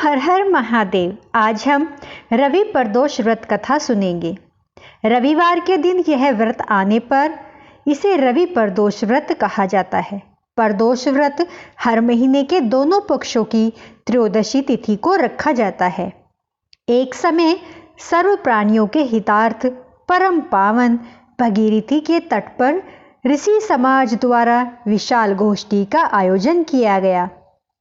हर हर महादेव। आज हम रवि प्रदोष व्रत कथा सुनेंगे। रविवार के दिन यह व्रत आने पर इसे रवि प्रदोष व्रत कहा जाता है। प्रदोष व्रत हर महीने के दोनों पक्षों की त्रयोदशी तिथि को रखा जाता है। एक समय सर्व प्राणियों के हितार्थ परम पावन भगीरथी के तट पर ऋषि समाज द्वारा विशाल गोष्ठी का आयोजन किया गया।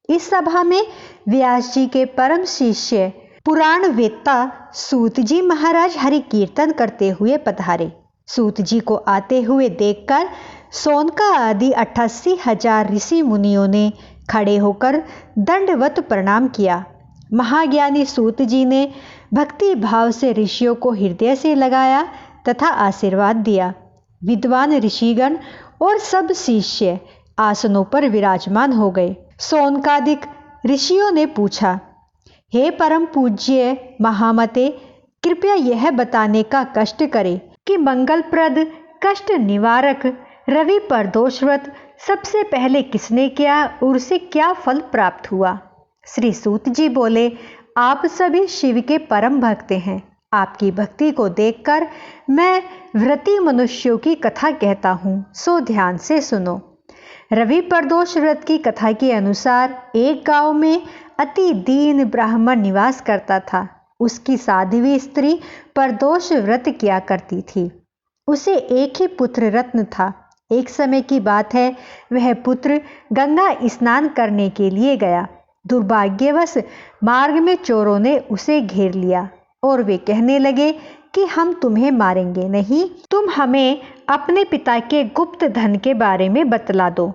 इस सभा में व्यास जी के परम शिष्य पुराण वेत्ता सूत जी महाराज हरि कीर्तन करते हुए पधारे। सूत जी को आते हुए देखकर सोनका आदि 88,000 ऋषि मुनियों ने खड़े होकर दंडवत प्रणाम किया। महाज्ञानी सूत जी ने भक्ति भाव से ऋषियों को हृदय से लगाया तथा आशीर्वाद दिया। विद्वान ऋषिगण और सब शिष्य आसनों पर विराजमान हो गए। सोनकादिक ऋषियों ने पूछा, हे परम पूज्य महामते, कृपया यह बताने का कष्ट करें कि मंगलप्रद कष्ट निवारक रवि प्रदोष व्रत सबसे पहले किसने किया और उसे क्या फल प्राप्त हुआ। श्री सूत जी बोले, आप सभी शिव के परम भक्त हैं। आपकी भक्ति को देखकर मैं व्रती मनुष्यों की कथा कहता हूँ, सो ध्यान से सुनो। रवि प्रदोष व्रत की कथा के अनुसार एक गांव में अति दीन ब्राह्मण निवास करता था। उसकी साध्वी स्त्री प्रदोष व्रत किया करती थी। उसे एक ही पुत्र रत्न था। एक समय की बात है, वह पुत्र गंगा स्नान करने के लिए गया। दुर्भाग्यवश मार्ग में चोरों ने उसे घेर लिया और वे कहने लगे कि हम तुम्हें मारेंगे नहीं, तुम हमें अपने पिता के गुप्त धन के बारे में बतला दो।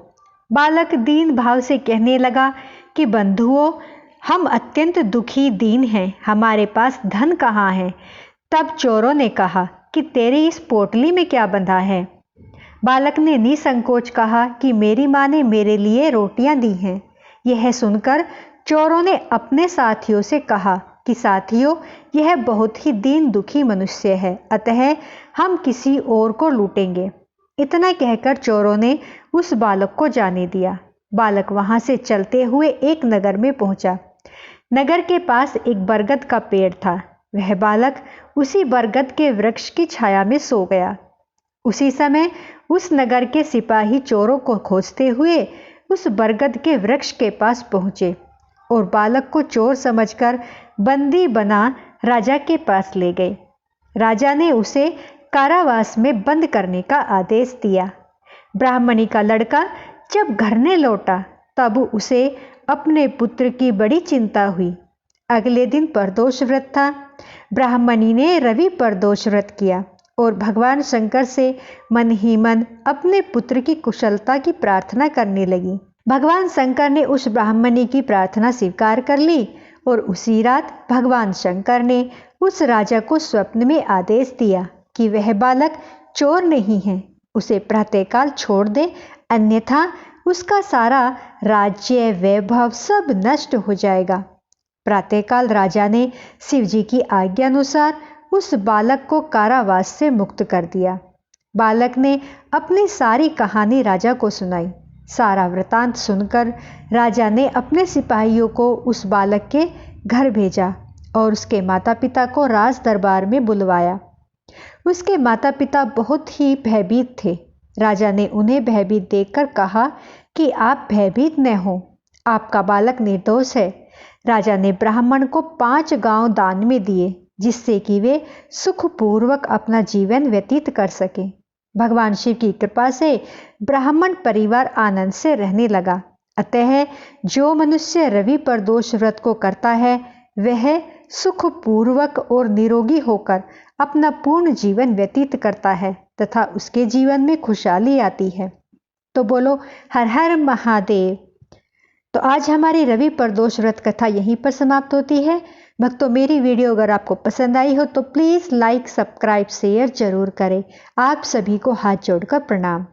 बालक दीन भाव से कहने लगा कि बंधुओं, हम अत्यंत दुखी दीन हैं, हमारे पास धन कहाँ है। तब चोरों ने कहा कि तेरी इस पोटली में क्या बंधा है। बालक ने निसंकोच कहा कि मेरी माँ ने मेरे लिए रोटियां दी हैं। यह सुनकर चोरों ने अपने साथियों से कहा कि साथियों, यह बहुत ही दीन दुखी मनुष्य है, अतः हम किसी और को लूटेंगे। इतना कहकर चोरों ने उस बालक को जाने दिया। बालक वहां से चलते हुए एक नगर में पहुंचा। नगर के पास एक बरगद का पेड़ था। वह बालक उसी बरगद के वृक्ष की छाया में सो गया। उसी समय उस नगर के सिपाही चोरों को खोजते हुए उस बरगद के वृक्ष के पास पहुंचे और बालक को चोर समझकर बंदी बना राजा के पास ले गए। राजा ने उसे कारावास में बंद करने का आदेश दिया। ब्राह्मणी का लड़का जब घर ने लौटा तब उसे अपने पुत्र की बड़ी चिंता हुई। अगले दिन प्रदोष व्रत था। ब्राह्मणी ने रवि प्रदोष व्रत किया और भगवान शंकर से मन ही मन अपने पुत्र की कुशलता की प्रार्थना करने लगी। भगवान शंकर ने उस ब्राह्मणी की प्रार्थना स्वीकार कर ली और उसी रात भगवान शंकर ने उस राजा को स्वप्न में आदेश दिया कि वह बालक चोर नहीं है, उसे प्रातःकाल छोड़ दे, अन्यथा उसका सारा राज्य वैभव सब नष्ट हो जाएगा। प्रातःकाल राजा ने शिवजी की आज्ञा अनुसार उस बालक को कारावास से मुक्त कर दिया। बालक ने अपनी सारी कहानी राजा को सुनाई। सारा वृतांत सुनकर राजा ने अपने सिपाहियों को उस बालक के घर भेजा और उसके माता पिता को राज दरबार में बुलवाया। उसके माता पिता बहुत ही भयभीत थे। राजा ने उन्हें भयभीत देखकर कहा कि आप भयभीत न हो, आपका बालक निर्दोष है। राजा ने ब्राह्मण को 5 गांव दान में दिए, जिससे कि वे सुखपूर्वक अपना जीवन व्यतीत कर सके। भगवान शिव की कृपा से ब्राह्मण परिवार आनंद से रहने लगा। अतः जो मनुष्य रवि प्रदोष व्रत को करता है वह सुखपूर्वक और निरोगी होकर अपना पूर्ण जीवन व्यतीत करता है तथा उसके जीवन में खुशहाली आती है। तो बोलो हर हर महादेव। तो आज हमारी रवि प्रदोष व्रत कथा यहीं पर समाप्त होती है। भक्तों, मेरी वीडियो अगर आपको पसंद आई हो तो प्लीज़ लाइक, सब्सक्राइब, शेयर जरूर करें। आप सभी को हाथ जोड़कर प्रणाम।